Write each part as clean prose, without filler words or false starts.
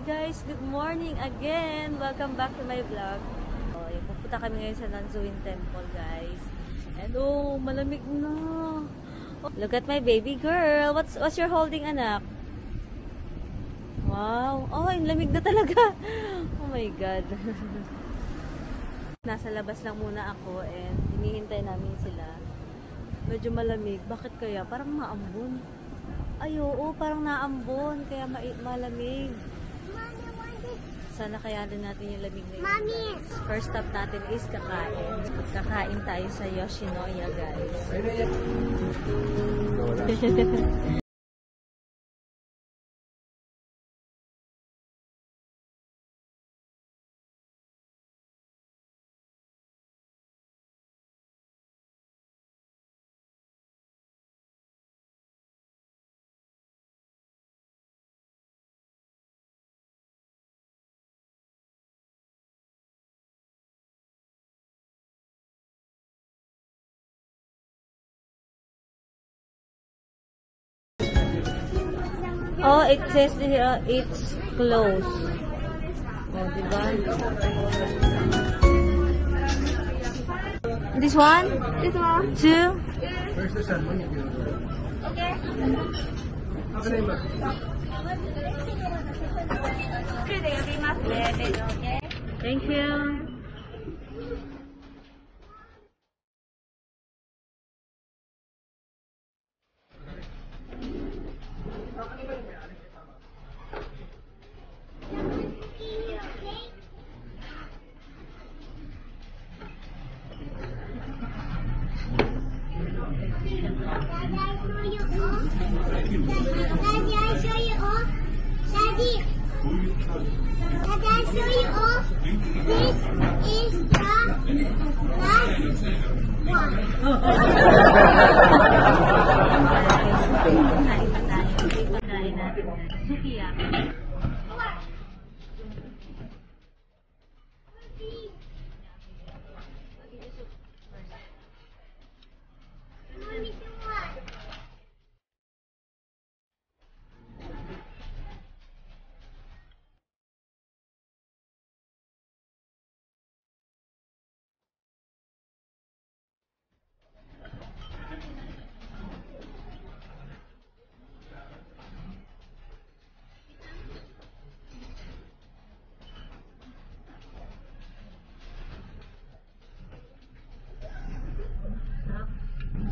guys, good morning again. Welcome back to my vlog. Pupunta kami ngayon sa Nansuin Temple, guys. And oh, malamig na. Oh, look at my baby girl. What's your holding, anak? Wow. Oh, ang lamig na talaga. Oh my God. Nasa labas lang muna ako and hinihintay namin sila. Medyo malamig. Bakit kaya? Parang maambon. Ay, oo, parang naambon. Kaya malamig. Sana kayanin natin yung lamig na yun. First stop natin is kakain. Kakain tayo sa Yoshinoya, guys. Oh, it says here, it's closed. Oh, diba? This one? This one. Two? Where's the sun? Okay. Thank you.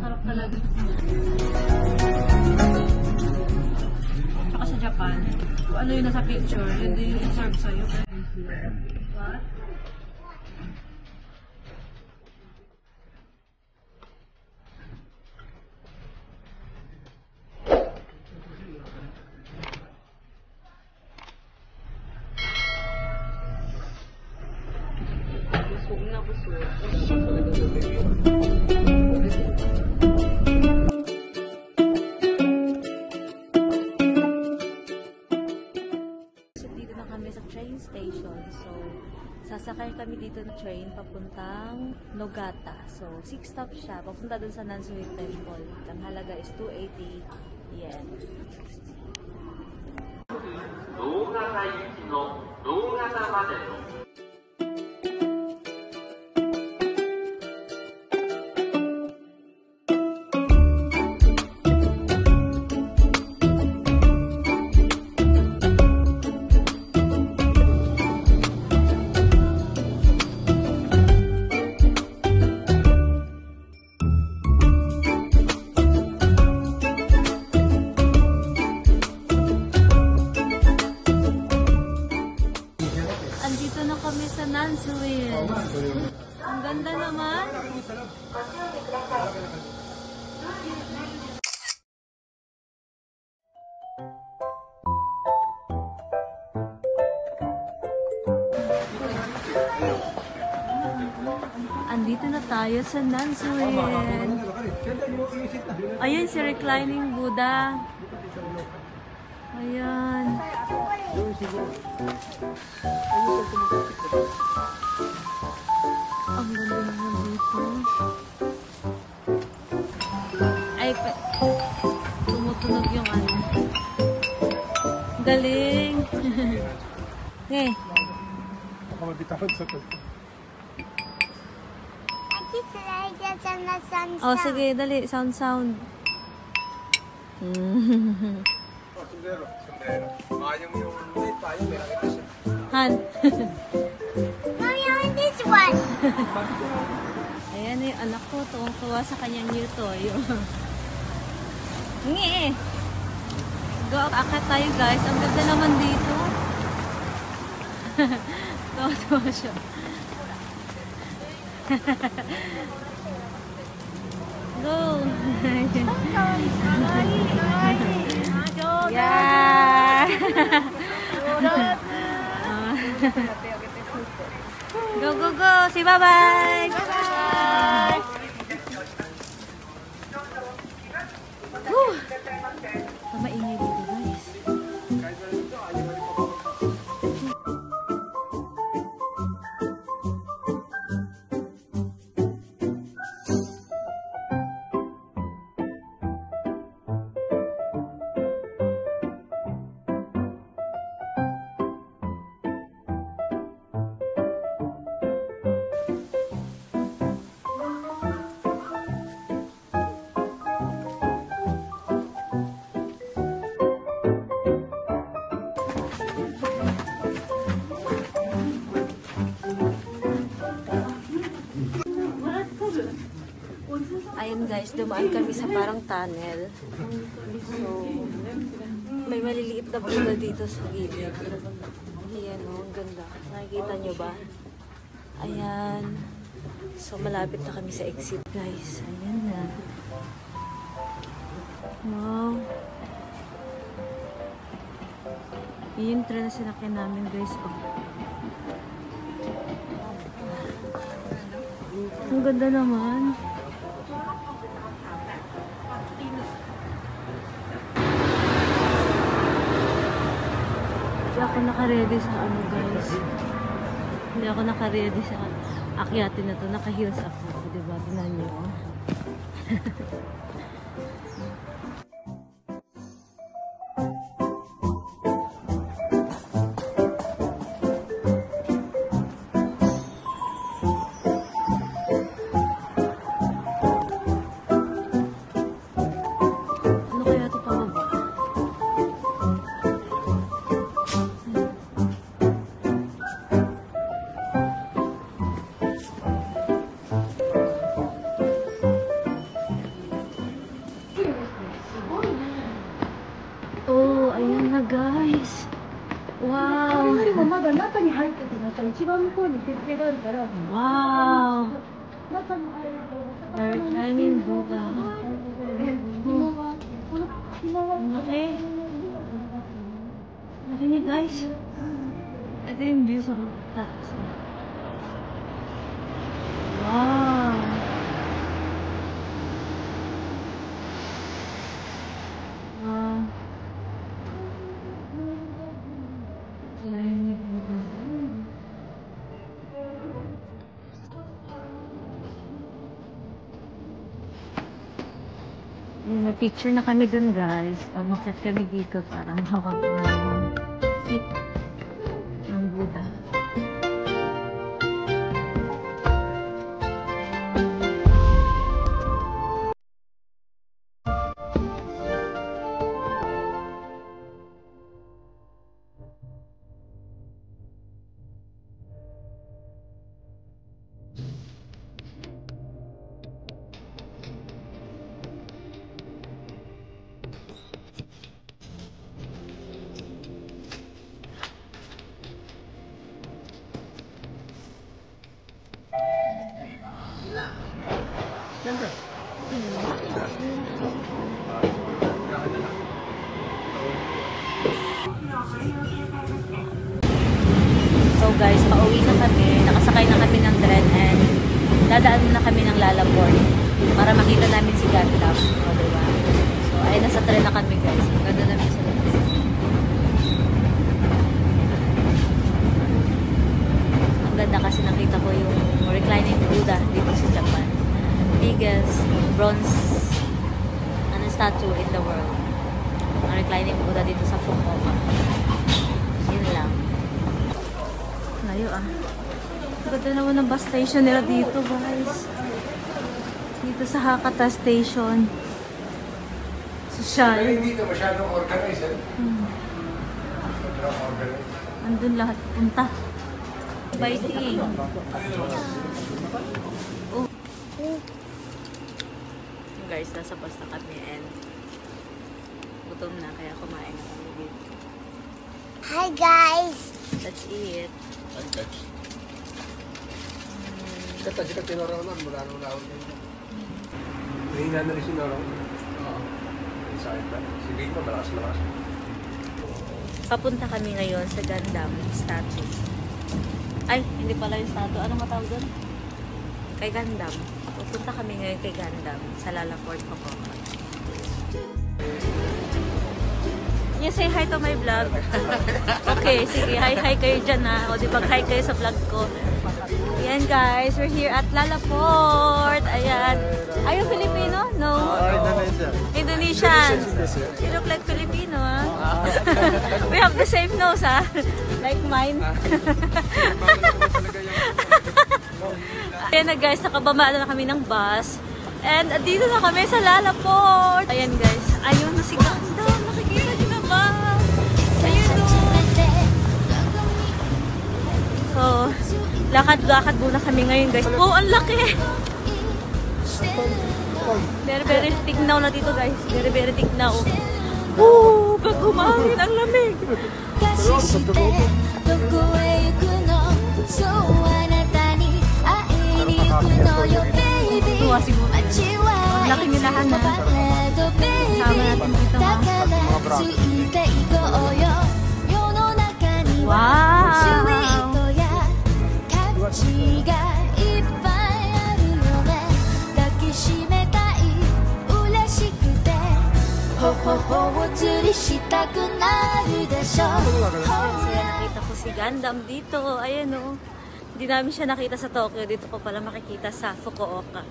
Sarap talaga. Tsaka sa Japan, kung ano yung nasa picture, yun din yung serve sa'yo. What? Busog na busog. Station. So, sasakay kami dito ng train papuntang Nogata. So, 6 stops siya. Papunta dun sa Nansuin Temple. Ang halaga is 280 yen. Andito na kami sa Nansuin. Ang ganda naman. Andito na tayo sa Nansuin. Ayun si reclining Buddha. Ayan. Ang ganda naman dito. Ay, tumutunog yung ano. Galing. bitawan sa tugtog. Oh, sige, dali. Sound, sound. Oh, sombrero. Sombrero. Mayang yung light pa, yung meron kita siya. Han. Mommy, I want this one. Ayan na yung anak ko. Tuwang-tuwa sa kanyang new toy. Ngi. Go, akit tayo guys. Ang ganda naman dito. Tuwa-tuwa siya. Go. Yeah. Go, go, go. Say bye-bye. Bye-bye. Maingay dito, guys. Ayun guys, dumaan kami sa parang tunnel. So, may maliliit na Buddha dito sa gilid. Ayan o, ang ganda. Nakikita nyo ba? Ayan. So, malapit na kami sa exit guys. Ayan na. Wow. Yun yung train na sinakyan namin guys. Oh. Ang ganda naman. Hindi ako naka-ready sa ano guys. Hindi ako naka-ready sa akyatin na to. Naka-heels ako. Diba? Tingnan nyo. Ano kaya ito pababa? Oh, ayan na guys. Wow. よりもまだ中に入ってて、なんか一番向こうに設定があるから、 Wow. 中に入ると、 Darling Buddha. 紐が、この紐が、 Laki. Laki niya guys. Ito yung view sa taas. Wow. Wow. May picture na kami dun guys. Pag-chat kami dito para hawak ng seat ng Buddha. So guys, pauwi na kami. Nakasakay na kami ng tren and dadaan na kami ng Lalaport para makita namin si Gatlap. O, diba? So, ay nasa tren na kami guys. Ang ganda namin sa labas. Ang ganda kasi nakita ko yung reclining Buddha dito sa Japan. Biggest bronze statue in the world. Ang reclining Buddha dito sa Fukuoka. Yun lang. Layo ah. Ganda naman ng bus station nila dito, guys. Dito sa Hakata Station. Pero Social. hindi ito masyadong organized. Sobrang organized. Andun lahat punta. Biting. Oh. Guys, nasa bus na kami and gutom na kaya kumain na kami dito. Hi guys. Let's eat. Kata sikat tinaraw na, mula nung laon niya. Nahina na rin si Norong. Oo. Sakit na. Si Big pa, malakas. Papunta kami ngayon sa Gundam statue. Ay, hindi pala yung statue. Anong matawag doon? Kay Gundam. Pupunta kami ngayon kay Gundam sa Lalaport, Fukuoka. You say hi to my vlog. Okay, sige. Hi kayo dyan ha. O di pag-hi kayo sa vlog ko. Ayan guys, we're here at Lalaport. Ayan. Are you Filipino? No? Indonesian. You look like Filipino, ha? We have the same nose, ha? Like mine. Ayan na guys, nakababa na kami ng bus. And dito na kami sa Lalaport. Ayan guys, ayun na si Ganda. Nakikita niyo na ba? Ayun o. So, lakad-lakad muna kami ngayon guys. Oh, ang laki! Very tignaw na dito guys. Very tignaw. Woo! Pag humangin, ang lamig. Tuwa siguro. Ang laki nilahan na. Kasama natin dito ha. Wow! Nakita ko si Gundam dito. Ayan o. Hindi namin siya nakita sa Tokyo. Dito ko pala makikita sa Fukuoka.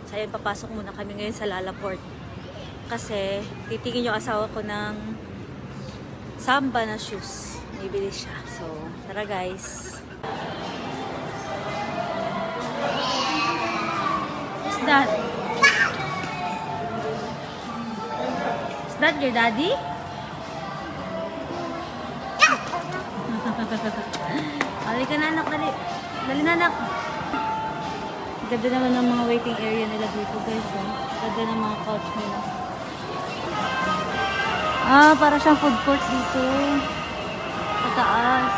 So ayan, papasok muna kami ngayon sa Lalaport. Kasi titingin yung asawa ko ng Samba na shoes. Bibili siya. So, tara guys. What's that? Is that your daddy? Dali ka na anak, dali. Dali na anak. Ganda naman ng mga waiting area nila dito guys. Oh. Ganda ng mga couch nila. Para siyang food court dito. Pataas.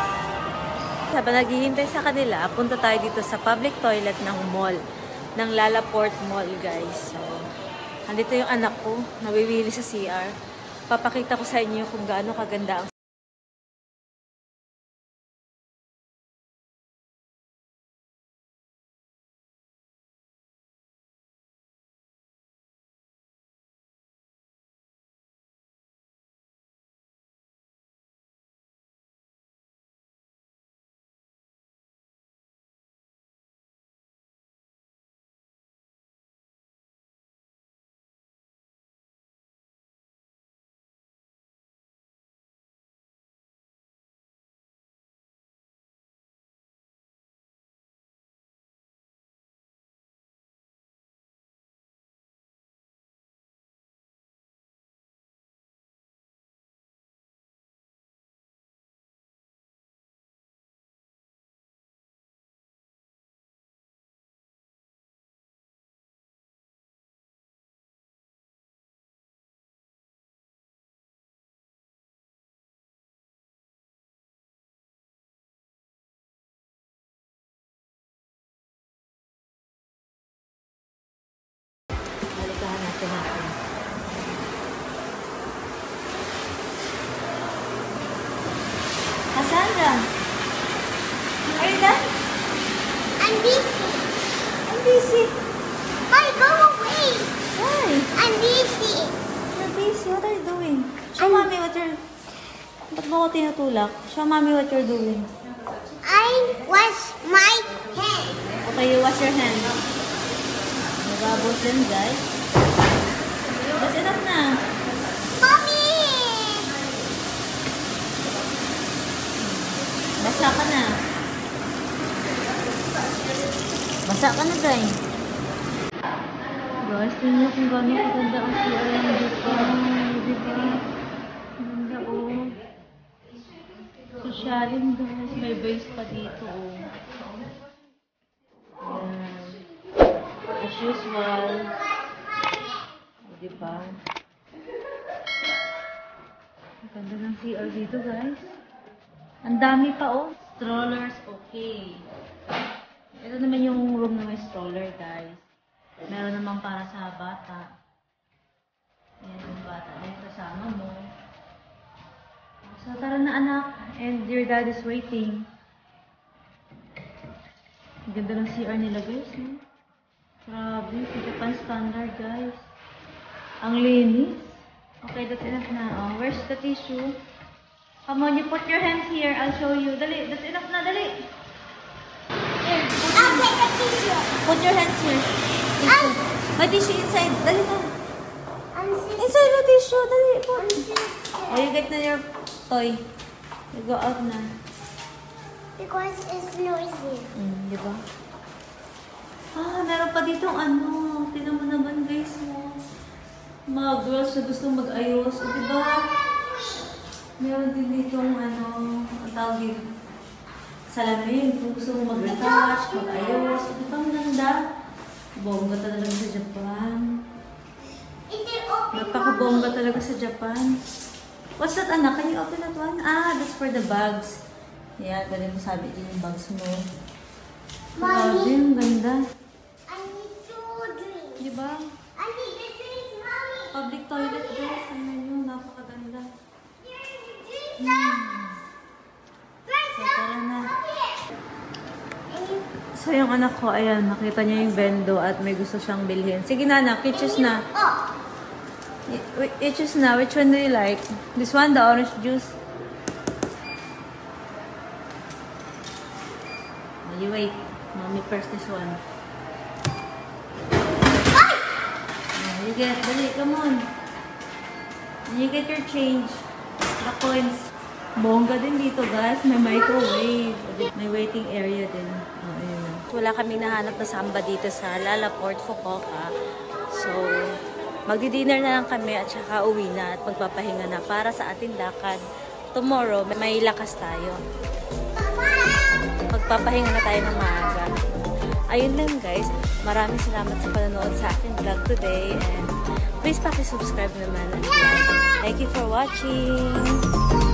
Habang naghihintay sa kanila, punta tayo dito sa public toilet ng mall. Ng Lalaport Mall guys. So, andito yung anak ko, nawiwili sa CR. Papakita ko sa inyo kung gaano kaganda ang halikahan natin natin. Cassandra! Are you done? I'm busy. I'm busy. Why go away? Why? I'm busy. You're busy. What are you doing? Show mommy what you're... Ba't mo ko tinutulak? Show mommy what you're doing. I wash my hands. Okay, you wash your hands. Nagabos din, guys. That's enough na. Mommy! Basa ka na. Handa ka na, Day. Guys, tingnan niyo kung gano'n kaganda ang CR ng dito. Diba? Ganda, oh. Sosyalin, guys. May base pa dito, oh. Ayan. As usual. Diba? Ang ganda ng CR dito, guys. Ang dami pa, oh. Strollers, okay. Ito naman yung room na may stroller, guys. Meron naman para sa bata. Ayan yung bata na yung kasama mo. So, tara na, anak. And your dad is waiting. Ang ganda ng CR nila, guys, no? Grabe, Japan standard, guys. Ang linis. Okay, that's enough na. Oh, where's the tissue? Come on, you put your hands here. I'll show you. Dali, that's enough na, dali. Here, I'll take a tissue. put your hands here. Tissue. May tissue inside. Dali na. I'm sick. Inside the tissue. Dali, put. I'm sick. Oh, you get na your toy. You go out na. Because it's noisy. Di ba? Ah, meron pa ditong ano. Tingnan mo naman, guys, mo. Mga girls na gustong mag-ayos. O, di ba? Meron din ditong ano, ang tawag dito. Salamin. Kung gusto mo mag-retouch, mag-ayos. O, di ba? Ang ganda. Bongga talaga sa Japan. It is open. Napaka-bongga talaga sa Japan. What's that, anak? Can you open that one? Ah, that's for the bags. Yeah, galing mo sabi din yung bags mo. Grabe, Mommy, ang ganda. I need two drinks. Diba? I need the drinks, Mommy. Public toilet, guys. Ano yun? Napakaganda. Here's the drinks, up. First So, up. tara na. And you So, yung anak ko, ayan, nakita niya yung bendo at may gusto siyang bilhin. Sige na, anak, you choose na. up. You choose na. Which one do you like? This one, the orange juice? Oh, you wait. Mommy first this one. Oh, you get, dali, come on. And you get your change. The coins. Bongga din dito, guys. May microwave. May waiting area din. Oh, ayun na. Wala kaming nahanap na samba dito sa Lalaport, Fukuoka. So, magdi-dinner na lang kami at saka uwi na at magpapahinga na para sa ating lakad. Tomorrow, may lakas tayo. Magpapahinga na tayo ng maaga. Ayun lang, guys. Maraming salamat sa panonood sa aking vlog today. And please paki-subscribe naman. Thank you for watching.